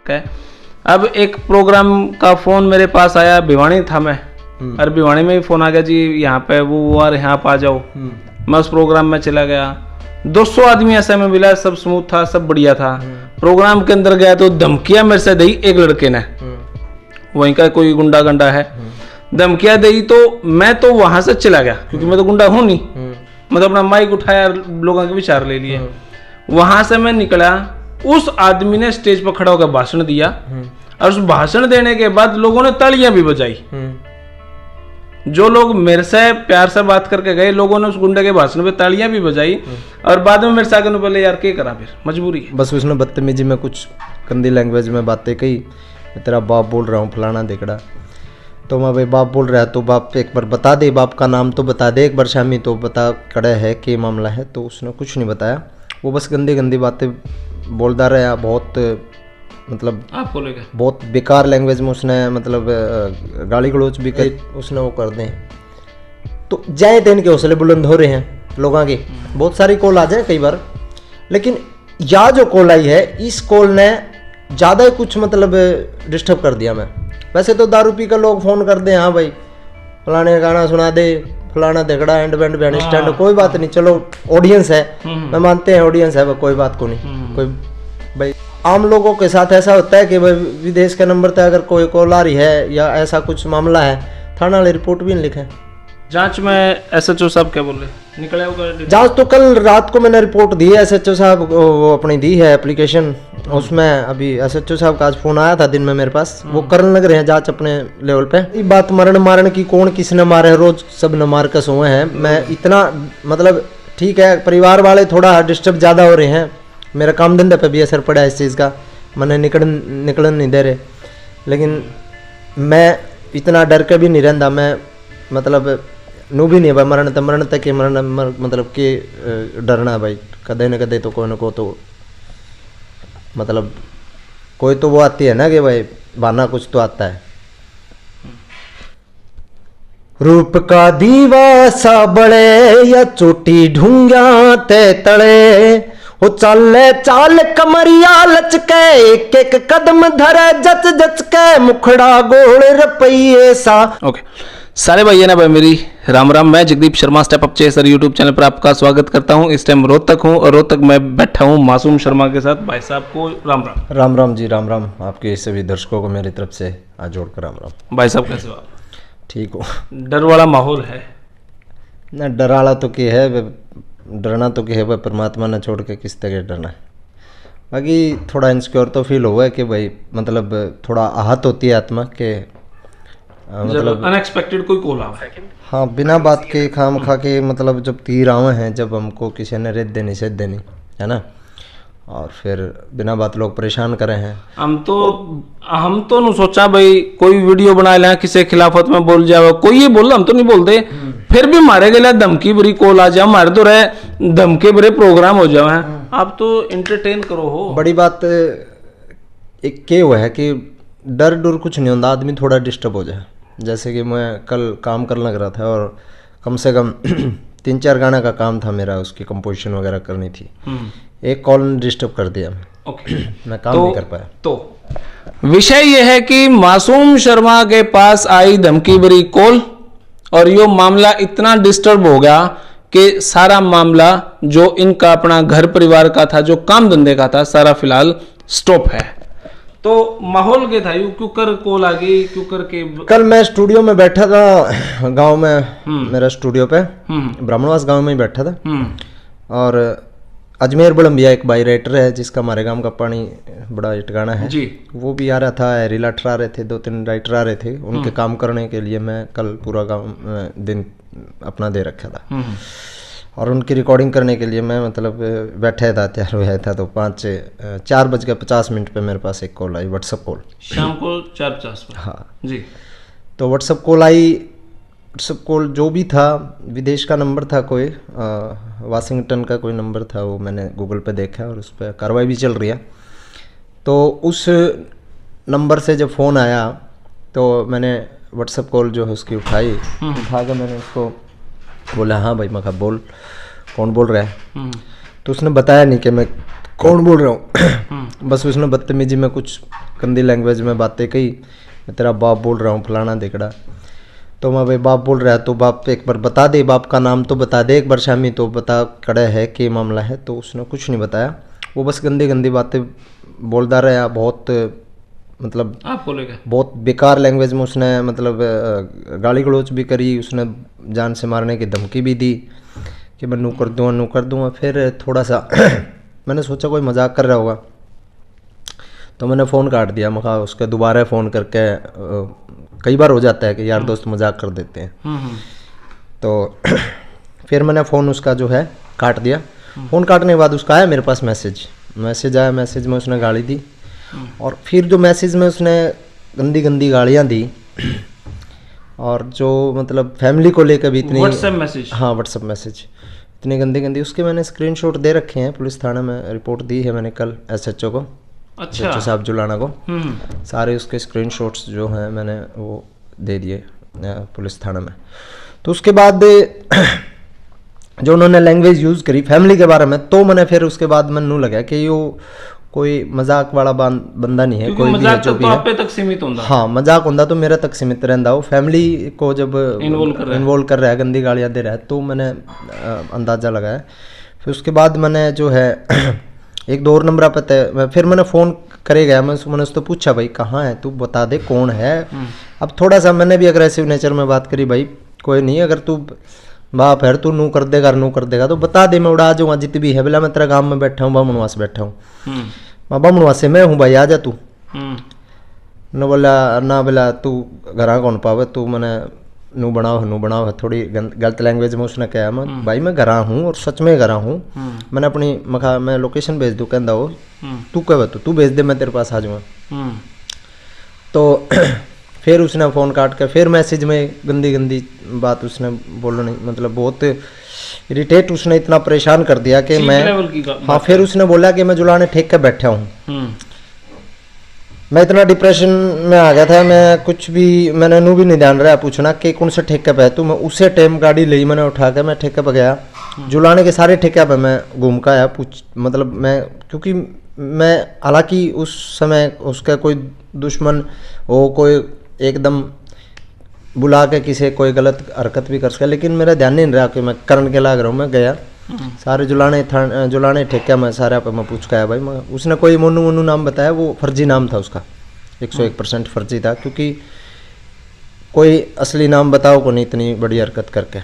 है। अब एक प्रोग्राम का फोन मेरे पास आया, भिवानी था मैं, और भिवानी में ही फोन आ गया जी यहाँ पे वो और यहाँ पे आ जाओ। मैं उस प्रोग्राम में चला गया, 200 आदमी ऐसे में मिला, सब स्मूथ था, सब बढ़िया था। प्रोग्राम के अंदर गया तो धमकियां मेरे से दी एक लड़के ने, वहीं का कोई गुंडा गंडा है, धमकियां दी। तो मैं तो वहां से चला गया क्योंकि मैं तो गुंडा हूं नहीं, मतलब अपना माइक उठाया, लोगों के विचार ले लिए। वहां से मैं निकला, उस आदमी ने स्टेज पर खड़ा होकर भाषण दिया, और उस भाषण देने के बाद लोगों ने तालियां भी बजाई। जो लोग मेरे से प्यार से बात करके गए, लोगों ने उस गुंडे के भाषण पे तालियां भी बजाई, और बाद में मेरे से आगे बोले यार क्या करा, फिर मजबूरी है। बस उसने बदतमीजी में कुछ गंदी लैंग्वेज में बातें कही, तेरा बाप बोल रहा हूँ फलाना दिकड़ा। तो मैं भाई बाप बोल रहा है तो बाप एक बार बता दे, बाप का नाम तो बता दे एक बार, शामी तो बता कड़ा है कि मामला है। तो उसने कुछ नहीं बताया, वो बस गंदी गंदी बातें बोलता रहा, बहुत मतलब आपको लेकर बहुत बेकार लैंग्वेज में उसने मतलब गाली गलौज भी कही उसने, वो कर दें। तो जाए तो इनके हौसले बुलंद हो रहे हैं लोगों के, बहुत सारी कॉल आ जाए कई बार, लेकिन या जो कॉल आई है इस कॉल ने ज़्यादा ही कुछ मतलब डिस्टर्ब कर दिया। मैं वैसे तो दारू पी कर लोग फ़ोन कर दे, हाँ भाई फलाने गाना सुना दे, फलाना झगड़ा एंड बैंड बैंड स्टैंड, कोई बात नहीं, चलो ऑडियंस है, मैं मानते हैं ऑडियंस है, कोई बात को नहीं। कोई भाई आम लोगों के साथ ऐसा होता है कि भाई विदेश के नंबर तक अगर कोई कॉल आ रही है या ऐसा कुछ मामला है, थाना वाले रिपोर्ट भी नहीं लिखे। जांच में एसएचओ साहब क्या बोले, निकले होगा जांच तो कल रात को मैंने रिपोर्ट दी है, एसएचओ साहब वो अपनी दी है एप्लीकेशन, उसमें अभी एसएचओ साहब का आज फोन आया था दिन में मेरे पास, वो करने लग रहे हैं जांच अपने लेवल पे। ये बात मरण की, कौन किसने मारे, रोज सब न मार कर सोए हैं। मैं इतना मतलब ठीक है, परिवार वाले थोड़ा डिस्टर्ब ज़्यादा हो रहे हैं, मेरा काम धंधे पे भी असर पड़ा है इस चीज़ का, मैंने निकलन नहीं दे रहे, लेकिन मैं इतना डर के भी नहीं रहता। मैं मतलब नू भी नहीं भाई मरण तक के मरण मतलब के डरना भाई, कदे न कदे तो कोई न को तो मतलब कोई तो वो आती है ना कि भाई बहाना कुछ तो आता है। रूप का दीवा सा बड़े या चोटी ढूंगा ते तले, वो चाले चाल कमरिया लचके, एक एक कदम धरे जच जच के, मुखड़ा गोल रपैये सा। ओके सारे भाई है ना भाई मेरी राम राम। मैं Jagdeep Sharma step up chaser YouTube channel पर आपका स्वागत करता हूं। इस टाइम रोहतक हूं और रोहतक में बैठा हूं मासूम शर्मा के साथ। भाई साहब को राम राम। राम राम जी, राम राम। आपके सभी दर्शकों को मेरी तरफ से आज जोड़कर राम राम। भाई साहब कैसे हो आप? ठीक हो? डर वाला माहौल है ना? डर वाला तो क्या है, डरना तो क्या है भाई, परमात्मा ने छोड़ के किस तरह डरना है। बाकी थोड़ा इनसिक्योर तो फील हुआ है कि भाई मतलब थोड़ा आहत होती है आत्मा के, मतलब अनएक्सपेक्टेड कोई कॉल आवा है। हाँ, बिना बात के खाम खा के मतलब जब तीर आवे हैं, जब हमको किसी ने रेत देनी सेध देनी है ना, और फिर बिना बात लोग परेशान करे हैं। हम तो नहीं सोचा भाई कोई वीडियो बना लें किसी खिलाफत में बोल जाए, कोई ये बोल, हम तो नहीं बोलते, फिर भी मारे गए धमकी भरी कॉल आ जाए, हमारे तो रहे धमकी भरे प्रोग्राम हो जाए। आप तो इंटरटेन करो हो। बड़ी बात एक क्या हुआ है कि डर डर कुछ नहीं होता, आदमी थोड़ा डिस्टर्ब हो जाए। जैसे कि मैं कल काम करने लग रहा था और कम से कम 3-4 गाना का काम था मेरा, उसकी कंपोजिशन वगैरह करनी थी। एक कॉल ने डिस्टर्ब कर दिया। मैं काम नहीं कर पाया। तो विषय यह है कि मासूम शर्मा के पास आई धमकी भरी कॉल और यो मामला इतना डिस्टर्ब हो गया कि सारा मामला जो इनका अपना घर परिवार का था, जो काम धंधे का था, सारा फिलहाल स्टॉप है। तो माहौल के था, क्यों कर कॉल आ गई, क्यों करके? कल मैं स्टूडियो में बैठा था गांव में, मेरा स्टूडियो पे ब्राह्मणवास गांव में ही बैठा था, और अजमेर बड़म्बिया एक भाई राइटर है जिसका हमारे गांव का पानी बड़ा हिट गाना है जी, वो भी आ रहा था, रिलेटर आ रहे थे, 2-3 राइटर आ रहे थे, उनके काम करने के लिए मैं कल पूरा गाँव दिन अपना दे रखा था, और उनकी रिकॉर्डिंग करने के लिए मैं मतलब बैठा था, तैयार हुआ था। तो 4:50 पे मेरे पास एक कॉल आई, व्हाट्सअप कॉल, शाम को 4:50 पे। हाँ जी। तो व्हाट्सअप कॉल आई, व्हाट्सअप कॉल जो भी था विदेश का नंबर था, कोई वाशिंगटन का कोई नंबर था, वो मैंने गूगल पे देखा और उस पर कार्रवाई भी चल रही है। तो उस नंबर से जब फ़ोन आया तो मैंने व्हाट्सअप कॉल जो है उसकी उठा कर मैंने उसको बोला, हाँ भाई, मैं कहा बोल, कौन बोल रहा है? तो उसने बताया नहीं कि मैं कौन बोल रहा हूँ। बस उसने बदतमीजी में कुछ गंदी लैंग्वेज में बातें कही, मैं तेरा बाप बोल रहा हूँ फलाना दिखड़ा। तो मैं भाई बाप बोल रहा है तो बाप एक बार बता दे, बाप का नाम तो बता दे एक बार शामी, तो बता कड़े है कि मामला है। तो उसने कुछ नहीं बताया, वो बस गंदी गंदी बातें बोलता रहा, बहुत मतलब आपको लेके बहुत बेकार लैंग्वेज में उसने मतलब गाली गलौच भी करी, उसने जान से मारने की धमकी भी दी कि मैं नू कर दूँगा। फिर थोड़ा सा मैंने सोचा कोई मजाक कर रहा होगा, तो मैंने फ़ोन काट दिया। मैं कहा उसके दोबारा फ़ोन करके, कई बार हो जाता है कि यार दोस्त मजाक कर देते हैं। तो फिर मैंने फ़ोन उसका जो है काट दिया। फ़ोन काटने के बाद उसका आया मेरे पास मैसेज आया, मैसेज में उसने गाली दी, और फिर जो मैसेज में उसने गंदी गंदी गालियाँ दी, और जो मतलब फैमिली को लेकर भी इतनी, व्हाट्सएप मैसेज, हाँ व्हाट्सएप मैसेज इतनी गंदी गंदी, उसके मैंने स्क्रीनशॉट दे रखे हैं, पुलिस थाने में रिपोर्ट दी है मैंने कल SHO को, अच्छा SHO साहब जुलाना को। सारे उसके स्क्रीनशॉट्स जो हैं मैंने वो दे दिए पुलिस थाने में। तो उसके बाद जो उन्होंने लैंग्वेज यूज़ करी फैमिली के बारे में, तो मैंने फिर उसके बाद मैनू लगा कि यो कोई मजाक वाला बंदा नहीं है, कोई भी है जो भी है आपे तक सीमित होता। हाँ मजाक होता तो मेरे तक सीमित रहता हो, फैमिली को जब इन्वॉल्व कर रहा है, गंदी गालियाँ दे रहा है, तो मैंने अंदाज़ा लगाया। फिर उसके बाद मैंने जो है एक दो और नंबर पे फिर मैंने फ़ोन करे गया, मैंने उससे पूछा भाई कहाँ है तू, बता दे कौन है। अब थोड़ा सा मैंने भी अग्रेसिव नेचर में बात करी, भाई कोई नहीं, अगर तू बाप है तू नू कर देगा तो बता दे, मैं उड़ा जाऊँगा जित भी है। बोला मैं तेरा गाँव में बैठा हूँ, बामणवा से बैठा हूँ, मैं बामणवा से मैं हूँ भाई, आ जा तू। न बोला तू घरा कौन पावे, तू मैंने नू बनाओ है, थोड़ी गलत लैंग्वेज में उसने कहा। मैं भाई मैं घरा हूँ और सच में घरा हूँ, मैंने अपनी मैं लोकेशन भेज दूँ, कहता हो तू कह तू भेज दे, मैं तेरे पास आ जाऊँगा। तो फिर उसने फ़ोन काट कर फिर मैसेज में गंदी गंदी बात उसने बोलनी, मतलब बहुत इरिटेट, उसने इतना परेशान कर दिया कि मैं, हाँ फिर उसने बोला कि मैं जुलाने ठेक कर बैठा हूँ। मैं इतना डिप्रेशन में आ गया था, मैं कुछ भी मैंने नू भी नहीं ध्यान रहा पूछना कि कौन से ठेके पे है तू। मैं उसे टाइम गाड़ी ली, मैंने उठा के मैं ठेके पे गया, जुलाने के सारे ठेके पे मैं घूम का आया, मतलब मैं, क्योंकि मैं हालांकि उस समय उसका कोई दुश्मन हो, कोई एकदम बुला के किसी कोई गलत हरकत भी कर सके, लेकिन मेरा ध्यान नहीं रहा कि मैं करने के लाग रहा हूँ। मैं गया सारे जुलाने ठेका में सारे पे मैं पूछ के आया भाई। उसने कोई मोनू नाम बताया, वो फर्जी नाम था उसका, 101% फर्जी था, क्योंकि कोई असली नाम बताओ को नहीं इतनी बड़ी हरकत करके।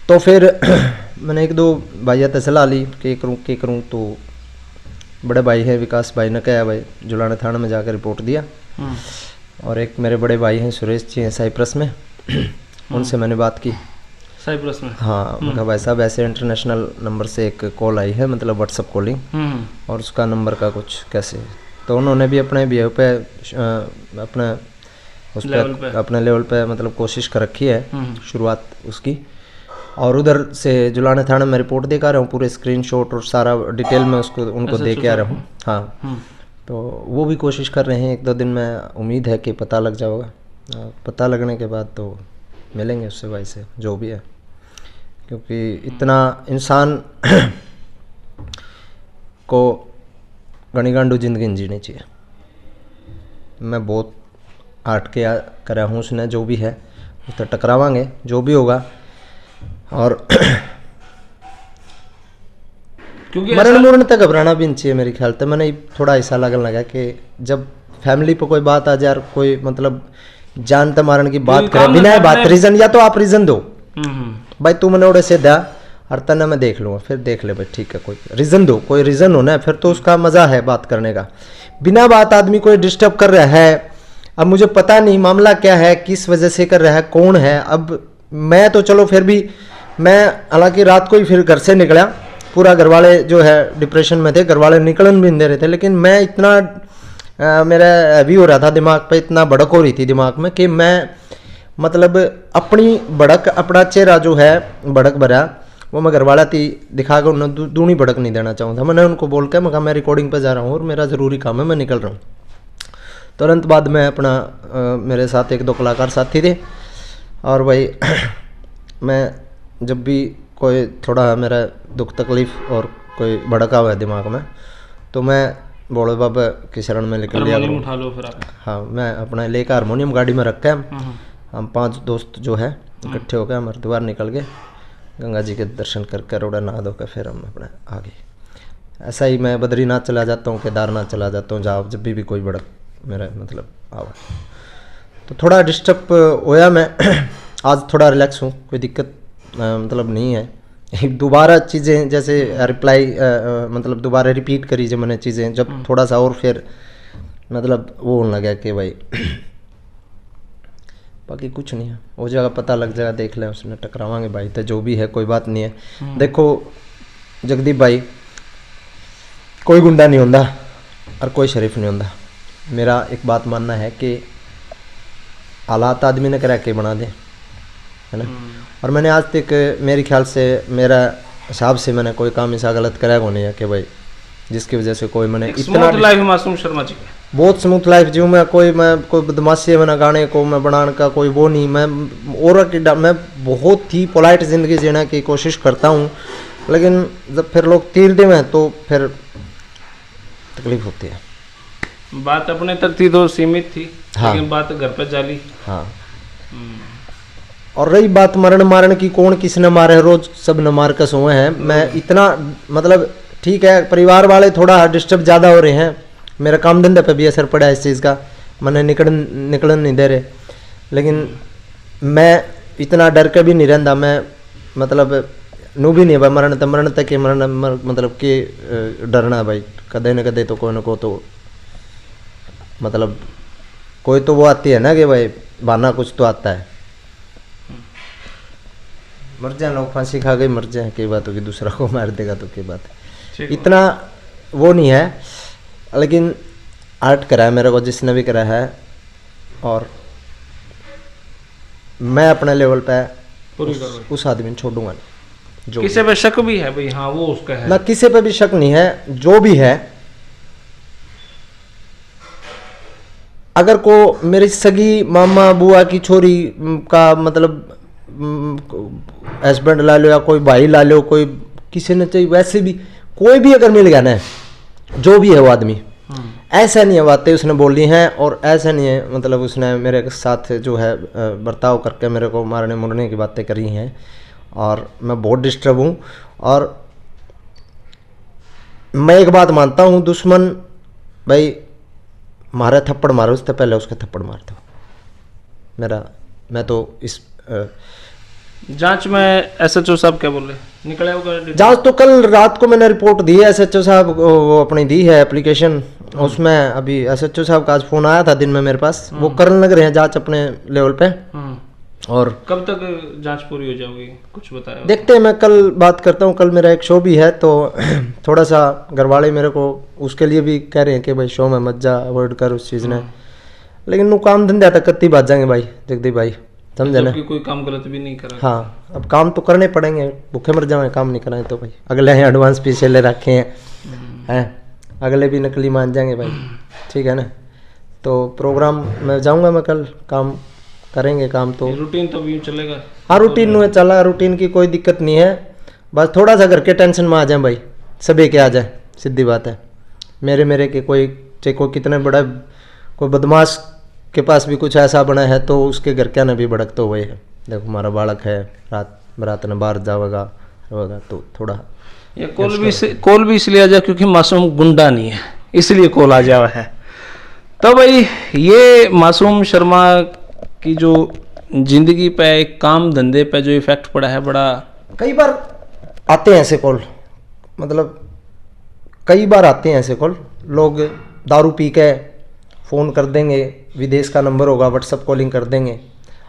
तो फिर मैंने एक दो भाइयों से सलाह ली कि करूँ, तो बड़े भाई है विकास भाई ने कहा भाई जुलाने थाने में जाकर रिपोर्ट दिया, और एक मेरे बड़े भाई हैं सुरेश जी हैं साइप्रस में, उनसे मैंने बात की साइप्रस में। हाँ मतलब भाई साहब ऐसे इंटरनेशनल नंबर से एक कॉल आई है, मतलब व्हाट्सअप कॉलिंग, और उसका नंबर का कुछ कैसे, तो उन्होंने भी अपने बिहेव पे अपने उस पर अपने लेवल पे मतलब कोशिश कर रखी है शुरुआत उसकी, और उधर से जुलाने थाने में रिपोर्ट दे के आ रहा हूँ, पूरे स्क्रीनशॉट और सारा डिटेल में उसको उनको दे के आ रहा हूँ। हाँ तो वो भी कोशिश कर रहे हैं, एक दो दिन में उम्मीद है कि पता लग जाएगा। पता लगने के बाद तो मिलेंगे उससे भाई से जो भी है, क्योंकि इतना इंसान को गणिगांडू जिंदगी नहीं जीनी चाहिए। मैं बहुत हट के करा हूँ उसने, जो भी है उससे टकरावांगे जो भी होगा, और क्योंकि मरण तक घबराना भी नहीं चाहिए मेरे ख्याल से। मैंने थोड़ा ऐसा लगने लगा कि जब फैमिली पर कोई बात आ जाए, कोई मतलब जानते मारने की बात करे बिना बात रीजन, या तो आप रीजन दो भाई तू मैंने उड़े से दा और तना मैं देख लूँगा, फिर देख ले भाई ठीक है, कोई रीजन दो, कोई रीजन हो ना, फिर तो उसका मजा है बात करने का। बिना बात आदमी कोई डिस्टर्ब कर रहा है, अब मुझे पता नहीं मामला क्या है, किस वजह से कर रहा है, कौन है। अब मैं तो चलो फिर भी मैं हालांकि रात को ही फिर घर से निकला, पूरा घर वाले जो है डिप्रेशन में थे, घर वाले निकलन भी नहीं दे रहे थे, लेकिन मैं इतना मेरा हैवी हो रहा था दिमाग पे, इतना भड़क हो रही थी दिमाग में कि मैं मतलब अपनी भड़क, अपना चेहरा जो है भड़क भरा, वो मैं घर वाला थी दिखा कर उन्हें दूनी भड़क नहीं देना चाहूँगा। मैंने उनको बोल के मैं कहा मैं रिकॉर्डिंग पे जा रहा हूँ और मेरा ज़रूरी काम है, मैं निकल रहा हूँ। तुरंत बाद में अपना मेरे साथ एक दो कलाकार साथी थे, और भाई मैं जब भी कोई थोड़ा मेरा दुख तकलीफ़ और कोई भड़का हुआ है दिमाग में, तो मैं भोले बाबा के शरण में निकल लिया। हारमोनियम उठा लो फिर आप। हाँ, मैं अपना लेकर हारमोनियम गाड़ी में रखा है, हम 5 दोस्त जो है इकट्ठे हो गए, हम हरिद्वार निकल गए, गंगा जी के दर्शन करके रोड़ा नहा धो कर फिर हम अपने आगे। ऐसा ही मैं बद्रीनाथ चला जाता हूँ, केदारनाथ चला जाता हूँ, जहाँ जब भी कोई बड़ा मेरा मतलब आवा। तो थोड़ा डिस्टर्ब होया मैं आज थोड़ा रिलैक्स हूँ, कोई दिक्कत मतलब नहीं है। दोबारा चीज़ें जैसे रिप्लाई मतलब दोबारा रिपीट करी जब मैंने चीज़ें, जब थोड़ा सा और फिर मतलब वो होने लगा कि भाई बाकी कुछ नहीं है, वो जगह पता लग जाएगा, देख लें उसने टकरावांगे भाई, तो जो भी है कोई बात नहीं है। देखो जगदीप भाई, कोई गुंडा नहीं होता और कोई शरीफ नहीं होता। मेरा एक बात मानना है कि हालात आदमी ने करा के बना दे, है ना। और मैंने आज तक मेरे ख्याल से मेरा हिसाब से मैंने कोई काम ऐसा गलत कराया को नहीं है कि भाई जिसकी वजह से कोई मैंने इतना लाइफ मासूम शर्मा जी बहुत स्मूथ लाइफ जीऊँ मैं कोई बदमाशी है मैंने गाने को मैं बनाने का कोई वो नहीं। मैं बहुत ही पोलाइट ज़िंदगी जीने की कोशिश करता हूँ, लेकिन जब फिर लोग तीर दे में तो फिर तकलीफ होती है। बात अपने तक थी तो सीमित थी, हाँ। लेकिन बात घर पे जाली। हाँ, और रही बात मरण मारण की, कौन किसने मारे, रोज सब न मार कर सोए हैं। मैं इतना मतलब ठीक है, परिवार वाले थोड़ा डिस्टर्ब ज़्यादा हो रहे हैं, मेरा काम धंधे पे भी असर पड़ा है इस चीज़ का, मैंने निकलन नहीं दे रहे। लेकिन मैं इतना डर के भी नहीं रहता, मैं मतलब नू भी नहीं भाई मरण तक मरण मतलब कि डरना भाई कदे न कदे तो कोई न को तो मतलब कोई तो वो आती है ना कि भाई बहाना कुछ तो आता है। मर जाए लोग, फांसी खा गई मर जाए, कई बात होगी, दूसरा को मार देगा तो कई बात है, इतना वो नहीं है। लेकिन आर्ट करा है मेरे को जिसने भी करा है, और मैं अपने लेवल पे उस आदमी छोड़ूंगा नहीं। जो किसी पे शक भी है भाई, हाँ वो उसका है ना, किसी पे भी शक नहीं है। जो भी है, अगर को मेरी सगी मामा बुआ की छोरी का मतलब हस्बैंड ला लो या कोई भाई ला लो, कोई किसी ने चाहिए, वैसे भी कोई भी अगर मिल गया ना, जो भी है वो आदमी, ऐसा नहीं है बातें उसने बोली हैं, और ऐसा नहीं है मतलब उसने मेरे साथ जो है बर्ताव करके मेरे को मारने मुरने की बातें करी हैं, और मैं बहुत डिस्टर्ब हूँ। और मैं एक बात मानता हूँ, दुश्मन भाई मारे थप्पड़ मारो, उससे पहले उसके थप्पड़ मार दो। मैं तो इस जांच में एसएचओ साहब क्या बोले, निकले होगा जांच तो कल रात को मैंने रिपोर्ट दी है, एसएचओ साहब वो अपनी दी है एप्लीकेशन, उसमें अभी एसएचओ साहब का आज फोन आया था दिन में मेरे पास, वो करने लग रहे हैं जांच अपने लेवल पे। और कब तक जांच पूरी हो जाएगी कुछ बताया? देखते हैं, मैं कल बात करता हूँ, कल मेरा एक शो भी है, तो थोड़ा सा घर वाले मेरे को उसके लिए भी कह रहे हैं कि भाई शो में मत जा, अवॉइड कर उस चीज़ ने। लेकिन वो काम धंधे तक कत्ती बात जाएंगे भाई जगदीप भाई, समझे ना। कोई काम गलत भी नहीं करा। हाँ, अब काम तो करने पड़ेंगे, भूखे मर जाए काम नहीं कराए तो भाई। अगले हैं एडवांस पीछे ले रखे हैं, अगले भी नकली मान जाएंगे भाई, ठीक है ना। तो प्रोग्राम में जाऊंगा मैं कल, काम करेंगे काम तो रूटीन तो भी चलेगा। हाँ, रूटीन में चला, रूटीन की कोई दिक्कत नहीं है, बस थोड़ा सा घर के टेंशन में आ जाए भाई, सभी के आ जाए, सीधी बात है। मेरे के कोई चाहे कोई कितने बड़ा कोई बदमाश के पास भी कुछ ऐसा बना है तो उसके घर क्या ना भी भड़क तो हुए है। देखो हमारा बालक है, रात में बाहर जाएगा तो थोड़ा ये कॉल भी इसलिए आ जाए क्योंकि मासूम गुंडा नहीं है, इसलिए कॉल आ जावा है। तो भाई ये मासूम शर्मा की जो जिंदगी पे, काम धंधे पे जो इफेक्ट पड़ा है, बड़ा कई बार आते हैं ऐसे कॉल, मतलब कई बार आते हैं ऐसे कॉल, लोग दारू पी के फ़ोन कर देंगे, विदेश का नंबर होगा, व्हाट्सअप कॉलिंग कर देंगे,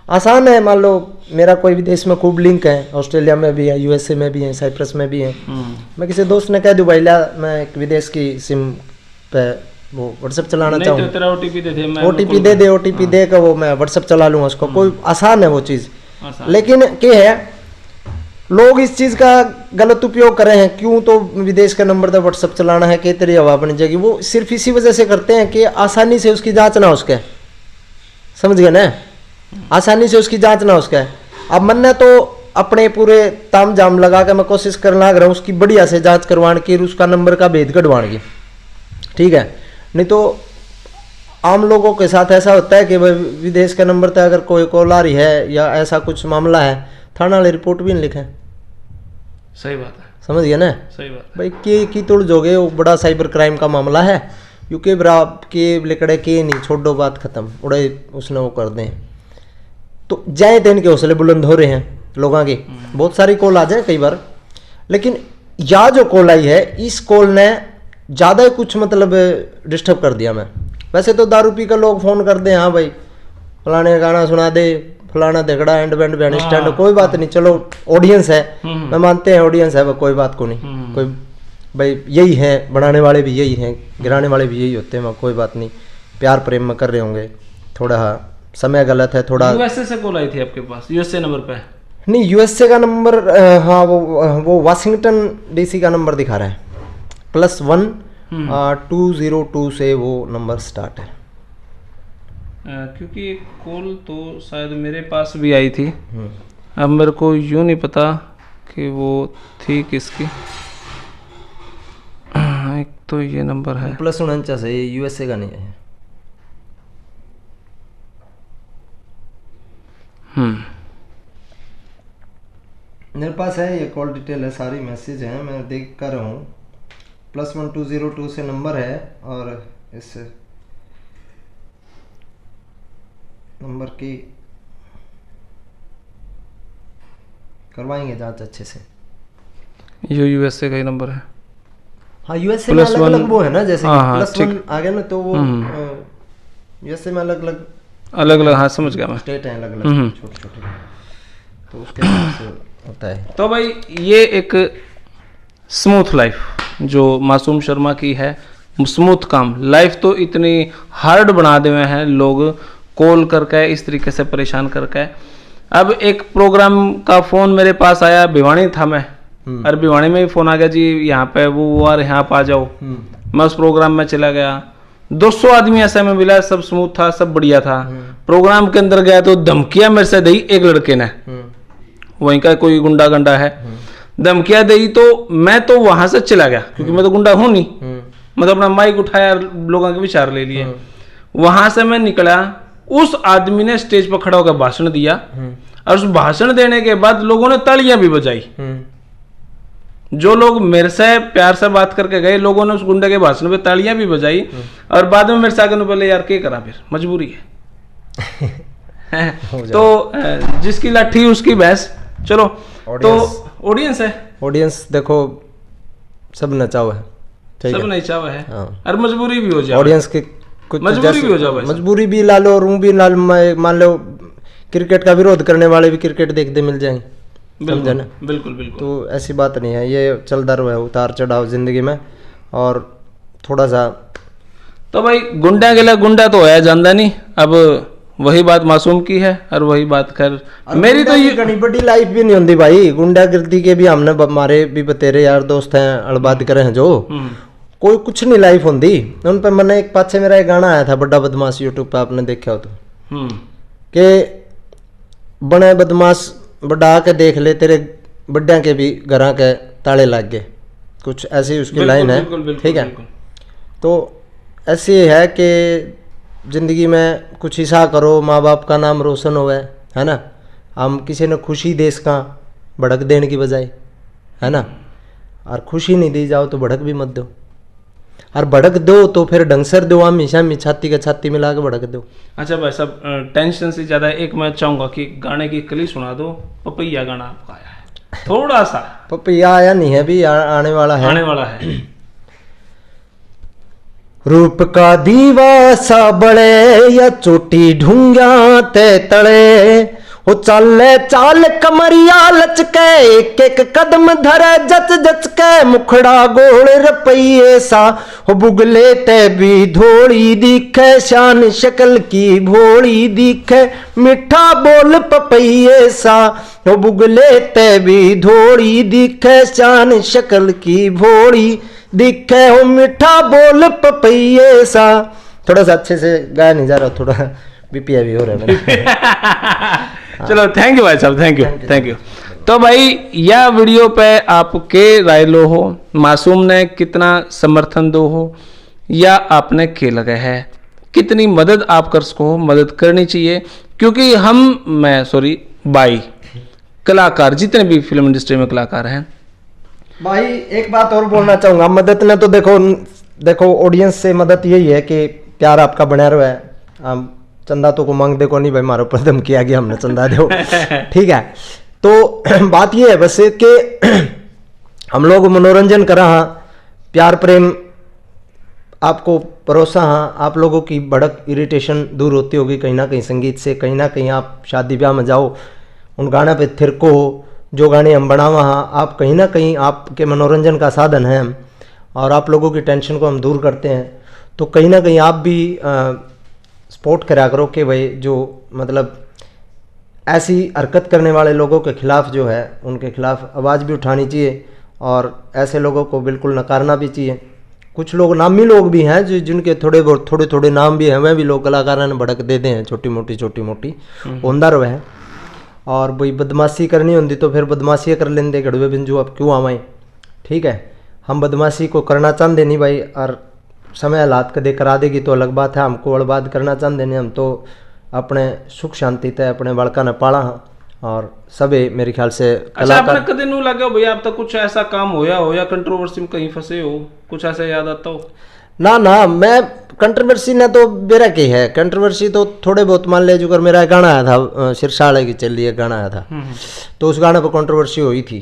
आसान है। मान लो मेरा कोई विदेश में खूब लिंक है, ऑस्ट्रेलिया में भी है, यूएसए में भी है, साइप्रस में भी है, मैं किसी दोस्त ने कह दूँ भाई ला मैं एक विदेश की सिम पे वो व्हाट्सअप चलाना चाहूँ, तो तेरा ओटीपी दे दे, ओटीपी दे कर वो मैं व्हाट्सअप चला लूँगा उसको, कोई आसान है वो चीज़। लेकिन क्या है, लोग इस चीज़ का गलत उपयोग कर रहे हैं। क्यों? तो विदेश का नंबर तो व्हाट्सअप चलाना है, कई तेरी हवा बन जाएगी, वो सिर्फ इसी वजह से करते हैं कि आसानी से उसकी जांच ना उसके, समझ गए ना, आसानी से उसकी जांच ना उसके। अब मन ने तो अपने पूरे ताम जाम लगा के मैं कोशिश करने लग रहा हूँ उसकी बढ़िया से जांच करवाने की, उसका नंबर का भेद कढवाने की, ठीक है। नहीं तो आम लोगों के साथ ऐसा होता है कि भाई विदेश का नंबर तक अगर कोई कॉल आ रही है या ऐसा कुछ मामला है, थाना वाले रिपोर्ट भी नहीं लिखे। सही बात है, समझ गया ना। सही बात भाई की तुड़ जोगे, वो बड़ा साइबर क्राइम का मामला है, यूके बराबर के लिकड़े के नहीं, छोड़ो बात खत्म, उड़े उसने वो कर दें। तो जाए तो इनके हौसले बुलंद हो रहे हैं लोगों के, बहुत सारी कॉल आ जाए कई बार, लेकिन या जो कॉल आई है इस कॉल ने ज़्यादा ही कुछ मतलब डिस्टर्ब कर दिया मैं। वैसे तो दारू पी कर लोग फ़ोन कर दे, हाँ भाई फलाने गाना सुना दे, फलाना झगड़ा एंड बैंड बैंड स्टैंड, कोई बात नहीं, चलो ऑडियंस है, मैं मानते हैं ऑडियंस है, कोई बात को नहीं, कोई भाई यही है, बनाने वाले भी यही हैं, गिराने वाले भी यही होते हैं, कोई बात नहीं, प्यार प्रेम में कर रहे होंगे, थोड़ा समय गलत है थोड़ा। यूएसए से कॉल आई थी आपके पास, यूएसए नंबर पे? नहीं, यूएसए का नंबर, हाँ वो वाशिंगटन डीसी का नंबर दिखा रहा है, +1 202 से वो नंबर स्टार्ट है। क्योंकि एक कॉल तो शायद मेरे पास भी आई थी, अब मेरे को यूँ नहीं पता कि वो थी किसकी। एक तो ये नंबर है +49 है, ये यूएसए का नहीं है। मेरे पास है ये कॉल डिटेल है, सारी मैसेज है, मैं देख कर रहा हूँ। +1202 से नंबर है और इस नंबर की करवाएंगे जांच अच्छे से। ये यूएसए का ही नंबर है। हाँ, यूएसए में अलग अलग वो है ना, जैसे +1 आ गया ना, तो वो यूएसए में अलग अलग, हाँ समझ गया मैं, स्टेट है अलग अलग छोटे छोटे, तो उसके हिसाब से होता है। तो भाई ये एक स्मूथ लाइफ जो मासूम शर्मा की है, स्मूथ काम। लाइफ तो इतनी हार्ड बना दे हुए हैं लोग, कॉल करके इस तरीके से परेशान करके। अब एक प्रोग्राम का फोन मेरे पास आया, भिवानी था मैं, और भिवानी में ही फोन आ गया जी यहाँ पे वो और यहाँ पे आ जाओ। मैं उस प्रोग्राम में चला गया, 200 आदमी ऐसे में मिला, सब स्मूथ था, सब बढ़िया था। प्रोग्राम के अंदर गया तो धमकियां मेरे से दी एक लड़के ने, वहीं का कोई गुंडा गंडा है, धमकियां दी, तो मैं तो वहां से चला गया, क्योंकि मैं तो गुंडा हूं नहीं, मतलब अपना माइक उठाया, लोगों के विचार ले लिए। वहां से मैं निकला, उस आदमी ने स्टेज पर खड़ा होकर भाषण दिया, और उस भाषण देने के बाद लोगों ने तालियां भी बजाई। जो लोग मेरे से प्यार से बात करके गए, लोगों ने उस गुंडे के भाषण पे तालियां भी बजाई, और बाद में मेरे से आगे बोले यार क्या करा, फिर मजबूरी है। तो जिसकी लाठी उसकी भैंस। चलो, तो ऑडियंस है, ऑडियंस देखो सब नचा हुआ है, सब नचा हुआ है, और मजबूरी भी हो जाए ऑडियंस की, कुछ मजबूरी भी हो जाए, मजबूरी भी ला लो, रू भी मान लो, क्रिकेट का विरोध करने वाले भी क्रिकेट देखते मिल जाएंगे, समझे ना। बिल्कुल बिल्कुल। तो ऐसी बात नहीं है, ये चलता रहा है उतार चढ़ाव जिंदगी में, और थोड़ा सा तो भाई गुंडा के लिए गुंडा तो है जानदा नहीं। अब वही बात मासूम की है, और वही बात कर मेरी तो ये घनी बड़ी लाइफ भी नहीं होती भाई, गुंडागर्दी के भी हमने हमारे भी बतेरे यार दोस्त हैं, अड़बाद करे हैं जो, कोई कुछ नहीं लाइफ होती उन पर। मैंने एक पाछे मेरा एक गाना आया था बड़ा बदमाश, यूट्यूब पे आपने देखा हो तो, कि बड़े बदमाश बड़ा के देख ले, तेरे बड्डा के भी घर के ताले लग गए, कुछ ऐसी उसकी लाइन है, ठीक है। तो ऐसी है कि जिंदगी में कुछ हिस्सा करो, माँ बाप का नाम रोशन होवे, है ना। हम किसी ने खुशी देश का भड़क देने की बजाय, है ना, और खुशी नहीं दी जाओ तो भड़क भी मत दो, और भड़क दो तो फिर ढंग से दो, हमेशा छाती के छाती मिला के भड़क दो। अच्छा भाई साहब, टेंशन से ज्यादा एक मैं चाहूंगा कि गाने की कली सुना दो, पपैया गाना आपका आया है थोड़ा सा। पपैया आया नहीं है भी, आने वाला है, आने वाला है। रूप का दीवा सा बड़े या चोटी ढूंगा ते तले, हो चाले चाल कमरिया लचके, एक एक कदम धरे जच जच के, मुखड़ा गोल रपैये सा, हो बुगले ते भी धोड़ी दिखे, शान शक्ल की भोली दिखे, मिठा बोल पपैये सा, हो बुगले ते भी धोड़ी दिखे, शान शक्ल की भोली दिखे, हो मीठा बोल पपैये सा। थोड़ा सा अच्छे से गाया नहीं जा रहा, थोड़ा बीपीआई भी हो रहा है। चलो, थैंक यू भाई साहब, थैंक यू। तो भाई यह वीडियो पे आपके राय लो हो, मासूम ने कितना समर्थन दो हो, या आपने के लगे है, कितनी मदद आप कर सको, मदद करनी चाहिए। क्योंकि भाई कलाकार जितने भी फिल्म इंडस्ट्री में कलाकार हैं। भाई एक बात और बोलना चाहूंगा, मदद ने तो देखो ऑडियंस से मदद यही है कि प्यार आपका बना रहा है। हम चंदा तो को मांग देखो नहीं भाई, मारो पर दम किया गया हमने चंदा दो ठीक है। तो बात ये है बस कि हम लोग मनोरंजन करा हाँ, प्यार प्रेम आपको परोसा हाँ, आप लोगों की भड़क इरिटेशन दूर होती होगी कहीं ना कहीं संगीत से। कहीं ना कहीं आप शादी ब्याह में जाओ, उन गाने पे थिरको हो, जो गाने हम बनावा हाँ, आप कहीं ना कहीं आपके मनोरंजन का साधन है हम, और आप लोगों की टेंशन को हम दूर करते हैं। तो कहीं ना कहीं आप भी सपोर्ट करा करो कि भाई जो मतलब ऐसी हरकत करने वाले लोगों के खिलाफ जो है, उनके खिलाफ आवाज़ भी उठानी चाहिए, और ऐसे लोगों को बिल्कुल नकारना भी चाहिए। कुछ लोग नामी लोग भी हैं जो जिनके थोड़े नाम भी हैं, वह भी लोग कलाकारों ने भड़क देते हैं छोटी मोटी होंदा रहे हैं। और भाई बदमाशी करनी होती तो फिर बदमाशी कर लेंदे गड़वे बिंजू, अब क्यों आवाएं। ठीक है, हम बदमाशी को करना चाहते नहीं भाई, और समय हालात कदे करा देगी तो अलग बात है। हमको बर्बाद करना चाहते नहीं, हम तो अपने सुख शांति तय अपने बालका ने पाला हाँ, और सभी मेरे ख्याल से कलाकार। अच्छा, कदे नू लगे भैया अब तक कुछ ऐसा काम होया कंट्रोवर्सी में कहीं फंसे हो, कुछ ऐसा याद आता हो? ना मैं कंट्रोवर्सी ने तो बेरा की है, कंट्रोवर्सी तो थोड़े बहुत मान ले। जो मेरा गाना आया था सिरसाले की चल एक गाना आया था, तो उस गाने पर कंट्रोवर्सी हुई थी।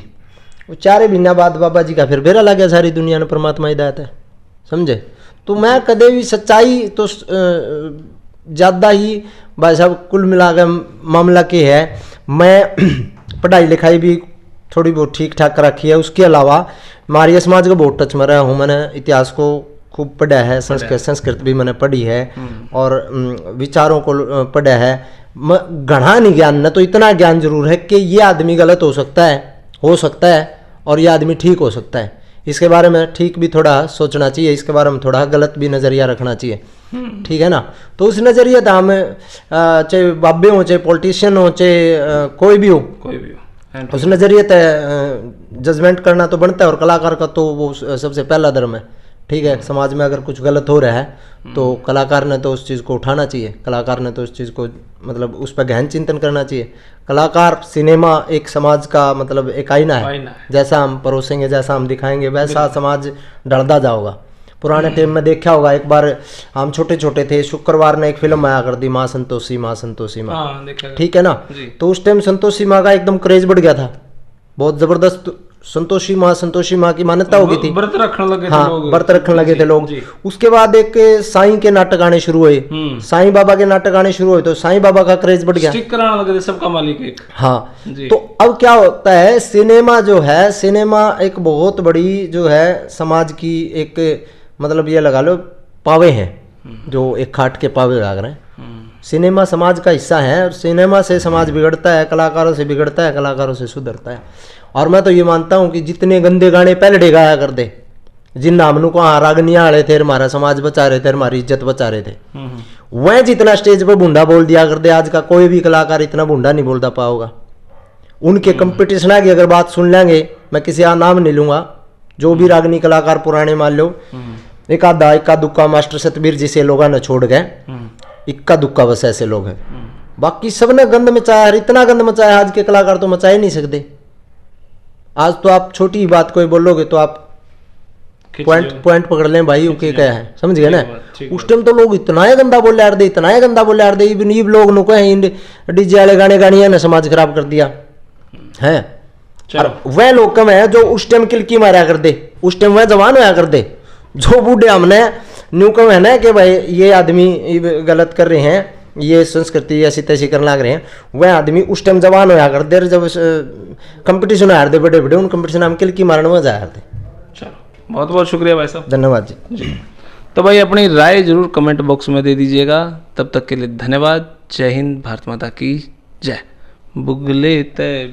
वो 4 महीना बाद बाबा जी का फिर बेरा लग गया, सारी दुनिया ने परमात्मा हिदायत है, समझे। तो मैं कदे भी सच्चाई तो ज़्यादा ही भाई साहब कुल मिला के मामला के है। मैं पढ़ाई लिखाई भी थोड़ी बहुत ठीक ठाक रखी है, उसके अलावा मारिया समाज का बहुत टच में रहा हूँ। मैंने इतिहास को खूब पढ़ा है, संस्कृत भी मैंने पढ़ी है, और विचारों को पढ़ा है। घना नहीं ज्ञान न, तो इतना ज्ञान जरूर है कि ये आदमी गलत हो सकता है और ये आदमी ठीक हो सकता है। इसके बारे में ठीक भी थोड़ा सोचना चाहिए, इसके बारे में थोड़ा गलत भी नज़रिया रखना चाहिए, ठीक है ना। तो उस नज़रिए था हमें, चाहे बाबे हो, चाहे पॉलिटिशियन हो, चाहे कोई भी हो, उस नज़रिए तय जजमेंट करना तो बनता है। और कलाकार का तो वो सबसे पहला धर्म है, ठीक है। समाज में अगर कुछ गलत हो रहा है तो कलाकार ने तो उस चीज़ को उठाना चाहिए, कलाकार ने तो उस चीज़ को मतलब उस पर गहन चिंतन करना चाहिए। कलाकार सिनेमा एक समाज का मतलब एक आईना है, जैसा हम परोसेंगे, जैसा हम दिखाएंगे, वैसा समाज ढलता जाओगा। पुराने टाइम में देखा होगा, एक बार हम छोटे थे, शुक्रवार ने एक फिल्म आया कर दी, माँ संतोषी माँ, ठीक है ना। तो उस टाइम संतोषी माँ का एकदम क्रेज बढ़ गया था, बहुत जबरदस्त संतोषी माँ की मान्यता हो गई थी, व्रत रखने लगे थे लोग। उसके बाद एक साईं के नाटक आने शुरू हुए, साईं बाबा के नाटक आने शुरू हुए, तो साईं बाबा का क्रेज बढ़ गया, स्टिक कराने लगे थे सबका मालिक एक। हाँ, तो अब क्या होता है, सिनेमा जो है, सिनेमा एक बहुत बड़ी जो है समाज की एक मतलब ये लगा लो पावे हैं, जो एक खाट के पावे लग रहे हैं। सिनेमा समाज का हिस्सा है, और सिनेमा से समाज बिगड़ता है, कलाकारों से बिगड़ता है, कलाकारों से सुधरता है। और मैं तो ये मानता हूँ कि जितने गंदे गाने पहले गाया कर दे, जिन नामनों को रागनिया आले थे, हमारा समाज बचा रहे थे, हमारी इज्जत बचा रहे थे, वह जितना स्टेज पर बूंदा बोल दिया कर दे, आज का कोई भी कलाकार इतना बूंदा नहीं बोलता पाओगा। उनके कंपटीशन की अगर बात सुन लेंगे, मैं किसी का नाम नहीं लूंगा, जो भी रागनी कलाकार पुराने मान लो, इक्का दुक्का मास्टर सतबीर जी से लोगों ने छोड़ गए, इक्का दुक्का बस ऐसे लोग हैं, बाकी सबने गंद मचाया है, इतना गंद मचाया आज के कलाकार तो मचा ही नहीं सकते। आज तो आप छोटी बात कोई बोलोगे तो आप पॉइंट पकड़ लें भाई, ओके क्या है, समझ गए ना। उस टाइम तो लोग इतना ही गंदा बोले यार दे, इतना ही गंदा बोले यार दे, इब लोग नो कहे डीजे वाले गाने गाने ने समाज खराब कर दिया है। वह लोग कम है जो उस टाइम किलकी मारा कर दे, उस टाइम वह जवान होया कर दे, जो बूढ़े हमने न्यू कम है ना कि भाई ये आदमी गलत कर रहे हैं, ये संस्कृति ऐसी तैसी करने लग रहे हैं, वह आदमी उस टाइम जवान होया कर दे, जब कंपटीशन आया दे बड़े उन कंपटीशन हम किलकी मारने में जाया करते। चलो, बहुत बहुत शुक्रिया भाई साहब, धन्यवाद जी। तो भाई अपनी राय जरूर कमेंट बॉक्स में दे दीजिएगा। तब तक के लिए धन्यवाद। जय हिंद, भारत माता की जय। बुगले तय